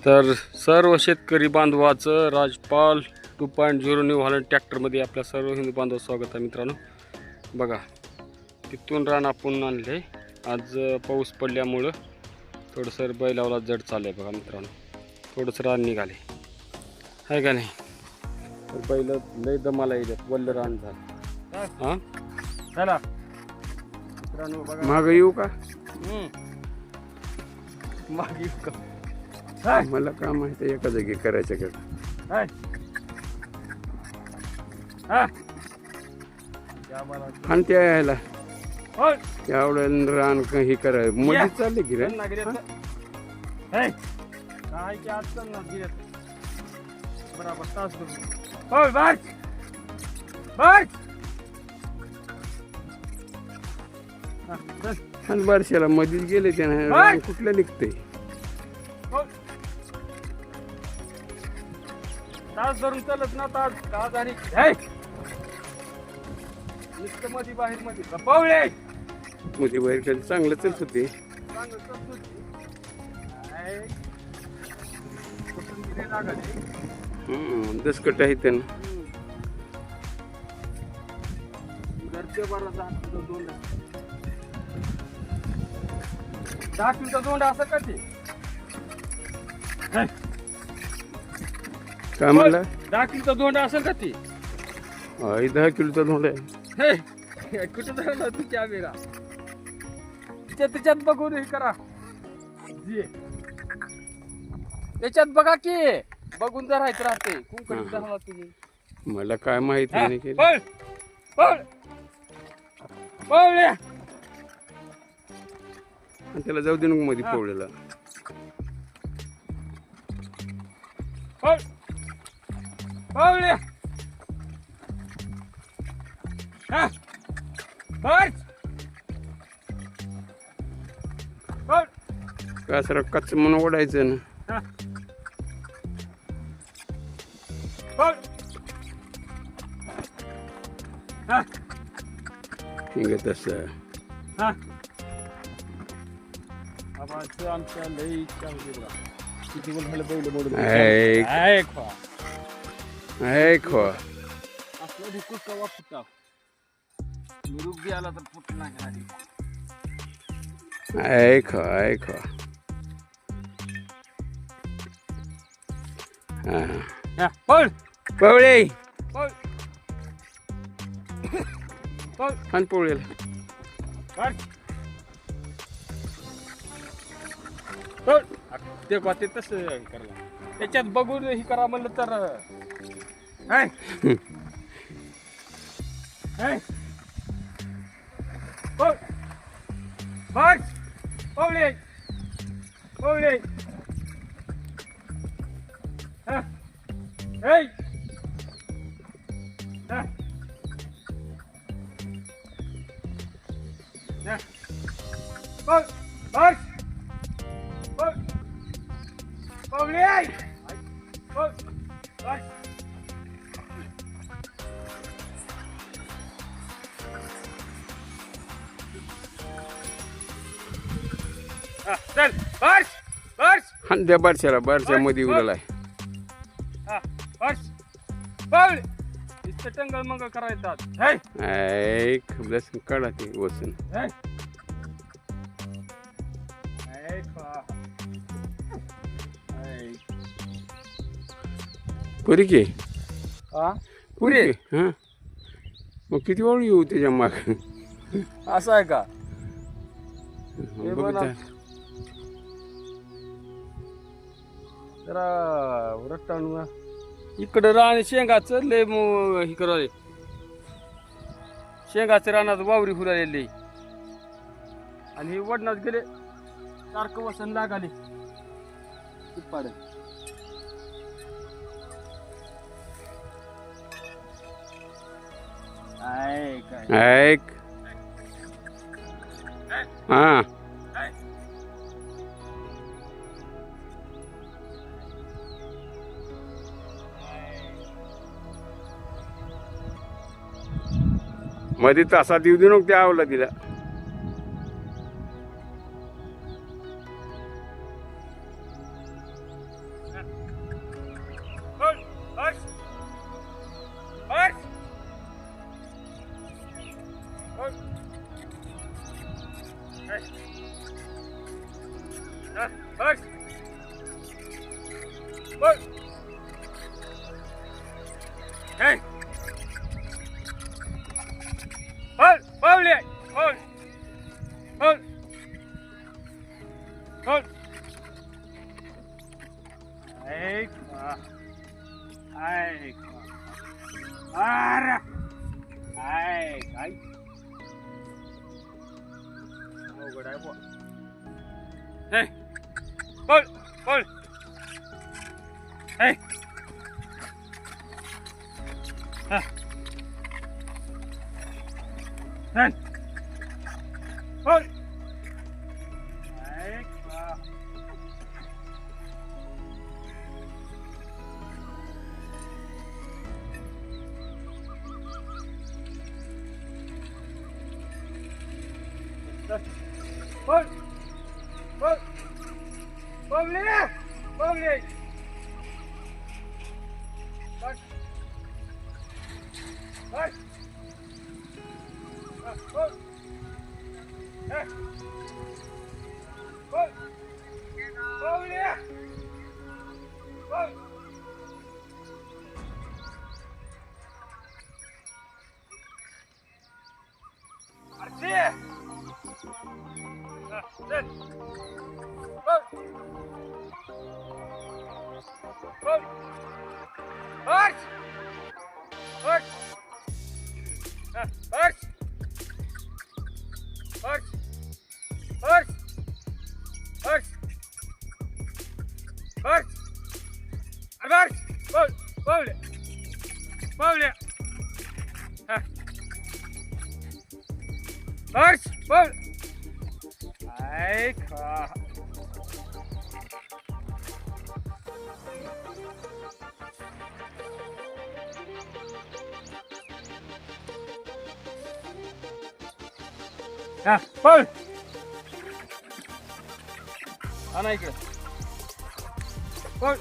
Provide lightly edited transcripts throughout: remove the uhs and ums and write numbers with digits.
तर सर्व शेतकरी बांधवाचं राजपाल 2.0 न्यू हॉलंड ट्रॅक्टरमध्ये आपल्या सर्व हिंदू बांधव स्वागत आहे मित्रांनो. बघा तिथून रान आपण आणले. आज पाऊस पडल्यामुळं थोडंसं बैलावला जड चाललं आहे. बघा मित्रांनो थोडंसं रान निघाले आहे का नाही. तर बैल लय दमाला येतात. वल्ल रान झालं. हां चला मित्रांनो बघा मागं येऊ का? मागे येऊ का? मला काय माहिती एका जागी करायचं का? आणि त्या यायला एवढं रान हे कराय मध्ये चालले की रे. बराबर तास आणि बारशाला मध्येच गेले त्यानं कुठलं निघतंय. तास धरून चालत ना तास का झाली नुसतं मध्ये बाहेर मध्ये पावळे मध्ये बाहेर खाली चांगलं चलत होते. दसकट आहे त्यांना. घरचे बरं 10 किलोचा दोंडा असं का ते काय म्हणला? 10 किलोचा दोंडा असेल का ते? 10 किलोचा धोंड आहे. कुठं धरला तू कॅमेरा? त्याच्यात बघून हे करा. त्याच्यात बघा की बघून धरायचं राहते. कुंकडी धरला तुम्ही. मला काय माहिती नाही केलं. त्याला जाऊ दे नको मध्ये पोवलेला. का सर कच्च म्हणून ओढायचं ना. ठीक आहे तसं आमच्या लई किती बोल झालं बैल मोडून असलं ढुकूस कवा फुटाव. निरूप बी आला तर फुट नाही. ऐक पळ पवळे पळ पळ आणि पोळेला ते ते तसं करायला त्याच्यात बघून हे करा म्हणलं तर पवळे पवळे चल बस बस आणि त्या बारशाला बारशा मध्ये उरला आहे. बस पळ इथं टंगळ मंगळ करायचं. ऐक बस काढा ते वसन. पुरी की पुरी हा मग किती वेळ येऊ त्याच्या माग. असं आहे का? जरा रट्टाणू इकडं रान शेंगाचं लय हे करायला. शेंगाचं रानात वावरी फुलालेली आणि हे वडनात गेले सारखं वसन लागाले. पाड ऐक हा मध्ये तासा देऊ दे नको त्या आवला दिला. Hold. Hush. Hush. Hold. Hush. Hush. Hold. Hey. Hold. Hold it. Hold. Hold. Hold. Hey. Ay, ara, ay, ay, अवघड आहे बुवा. Hey, बोल, बोल, hey, हा, hey, बोल, ay, Hold! Hold! Pablo! Pablo! Hold! Hold! Hold! Hey! Hold! Pablo! Hold! Archie! Sit. Hold. Hold. Arch. Arch. Arch. Arch. Arch. Arch. Arch. Arch. Hold. Hold it. Hold it. Arch. Hold. Ay, ka. Ha, Paul. Ana iकडे. Paul.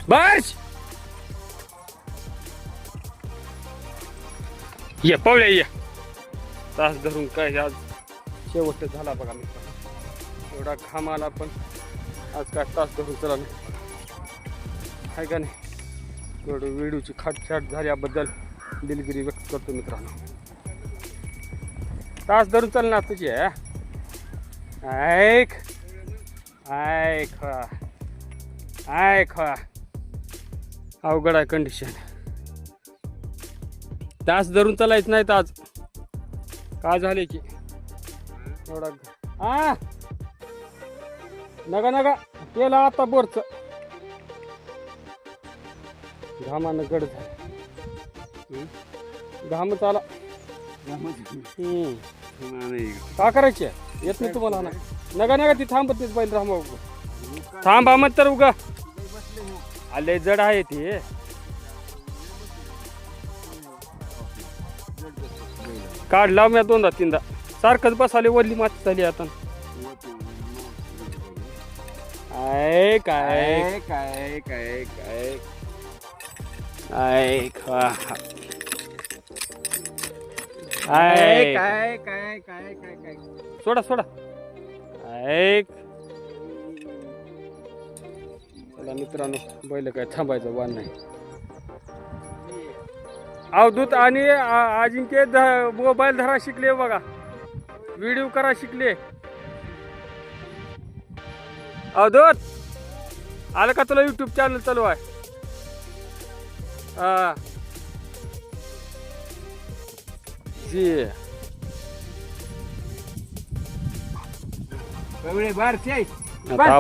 March. ये पावल्या ये तास धरून काय आज शेवट झाला बघा मित्रांनो. एवढा घाम आला पण आज काय तास धरून चला नाही आहे का नाही. एवढं व्हिडिओची खाटछाट झाल्याबद्दल दिलगिरी व्यक्त करतो मित्रांनो. तास धरून चालणार तुझी ऐक ऐक ऐक अवघड आहे कंडिशन. तास धरून चालायचं नाही तर आज काय झाले की एवढा नका नका केला आता बोरच घामानं गड झालं. घामच आला. का करायचे येत नाही तुम्हाला ना. नका नका ती थांबत नाही बैल रामा थांबा मग तर उगा आले जड आहे ते. काढला मी दोनदा तीनदा सारखंच बसाले वरली माती झाली आता. काय काय काय काय काय काय काय काय काय काय काय सोडा सोडा ऐक. चला मित्रांनो बैल काय थांबायचं वाण नाही. अवधूत आणि अजिंक्य मोबाईल धरा शिकले बघा. व्हिडिओ करा शिकले. अवधूत आलं का तुला यूट्यूब चॅनल चालू आहे. जी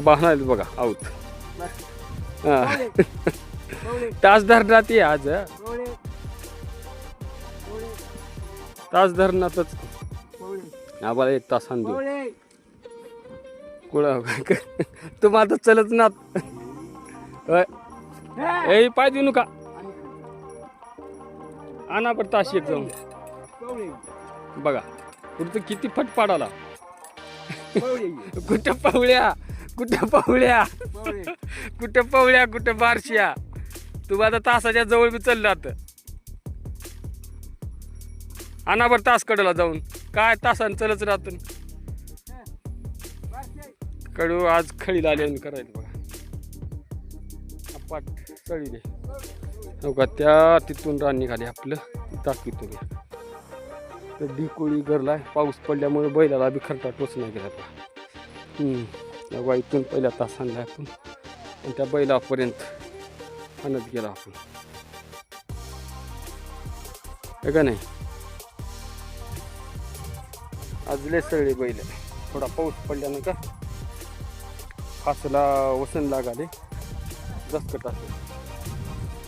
बाहेर बघा आऊत तास धरणार ते आज तास धरणातच आम्हाला 1 तासान देऊ कुळा तुम्हाला तर चलत ना. ए पाय देऊ नका आणा पण ताशी एक जाऊन बघा पुढचं किती फट पाडाला. कुठं पवळ्या कुठं पवळ्या कुठं पवळ्या कुठं बारशिया. तू आता तासाच्या जवळ बी चाललं आता. अनावर तास कडला जाऊन काय तासानं चलच राहत. कडू आज खळीला आले करायला बघा. अपाट चळीले हो का. त्या तिथून रान निघाले आपलं दाखवितो मी. तर ढिकोळी गरला पाऊस पडल्यामुळे बैलाला बी खरटा टोच नाही गेला. बघा इथून पहिला तास आणला आपण आणि त्या बैलापर्यंत आणत गेला आपण. हे का नाही. आज लय सगळे बैल थोडा पाऊस पडल्यानं का फासला वसन लागाले दसकट असेल.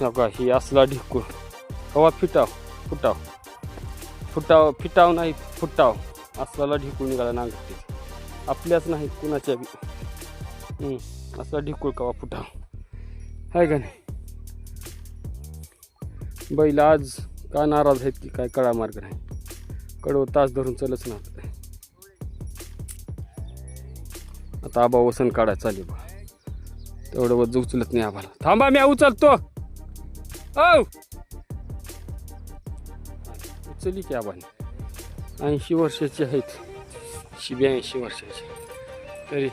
नका ही असला ढिकूळ हवा फिटाव फुटाव फुटाव फिटाव नाही फुटाव असला ढिकूळ निघाला नांगरते. आपल्याच नाही कुणाच्या बी असला ढिकूळ कवा फुटाव आहे का नाही. बैल आज का नाराज आहेत की काय कळा मार्ग नाही. कडव तास धरून चलच ना. आता आबा वसन काढायला चालेल बा. तेवढं वज उचलत नाही आबाला. थांबा मी उचलतो. औ उचलली की आबाने. 80 वर्षाची आहेत. 82 वर्षाची तरी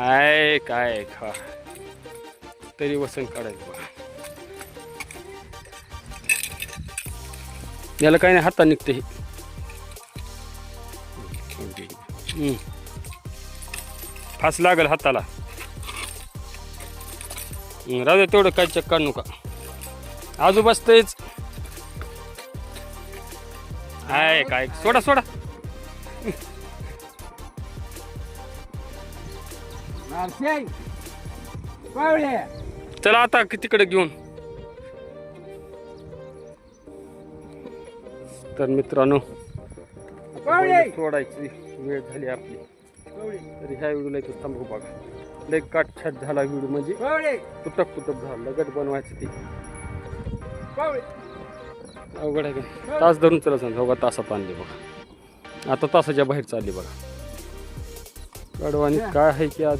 आय काय खा तरी वसन काढायचं बघा. याला काही नाही हातात निघते हे. फास लागल हाताला. राहू दे तेवढं काय चेक काढू नका. आजूबाज तेच आहे काय. सोडा सोडा. चला आता तिकडे घेऊन. तर मित्रांनो सोडायची वेळ झाली आपली. तर ह्या व्हिडिओला इथं थांबू बघा. लय काटछाट झाला व्हिडिओ म्हणजे तुटक तुटक झालं. लगट बनवायचं ते अवघड आहे का. तास धरून चला सांग बघा. तासात आणले बघा. आता तासाच्या बाहेर चालले बघा. कडवानी काय आहे की आज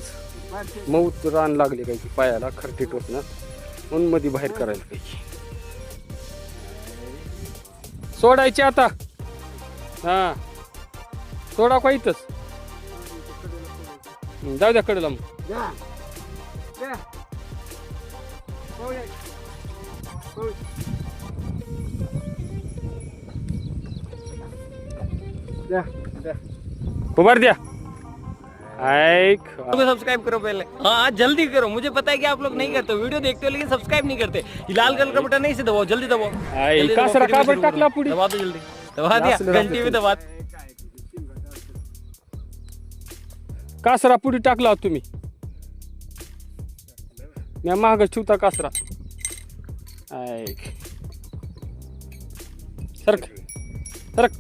मऊत रान लागले काय की पायाला खरटे टोचणार म्हणून मध्ये बाहेर करायला पाहिजे. सोडायचे आता. हा सोडा का इथंच. जाऊ द्या कडेला मग. उभार द्या. सब्सक्राइब करो पहले. हाँ जल्दी करो. मुझे पता है कि आप लोग नहीं करते. वीडियो देखते हो लेकिन सब्सक्राइब नहीं करते. ये लाल कलर का बटन नहीं से दबाओ. जल्दी दबाओ. कासरा काबर टाकला पुढे. दबा दो जल्दी. दबा दिया. घंटी भी दबा. कासरा पुढे टाकला तुम्ही. मी महाग ठेवता कासरा. ऐक सरक सरक.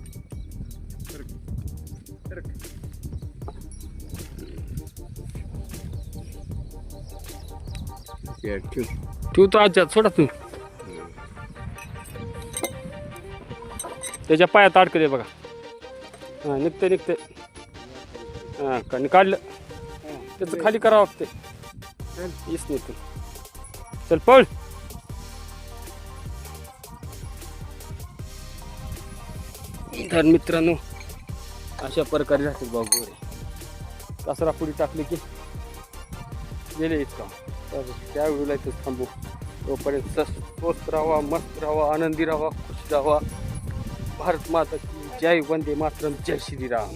ठेवतो आजच्या सोडा तुम्ही. त्याच्या पायात अडकले बघा. हा निघते निघते. हा काढलं त्याचं खाली करावं लागते. येस नाही तू. चल पळ. तर मित्रांनो अशा प्रकारे राहते बागोरे. कासरा पुढे टाकले की गेले इतका. तर त्या वेळेला इथं थांबू. तोपर्यंत स्वस्त राहावा मस्त राहावा आनंदी राहावा खुश राहावा. भारत माता की जय. वंदे मातरम. जय श्रीराम.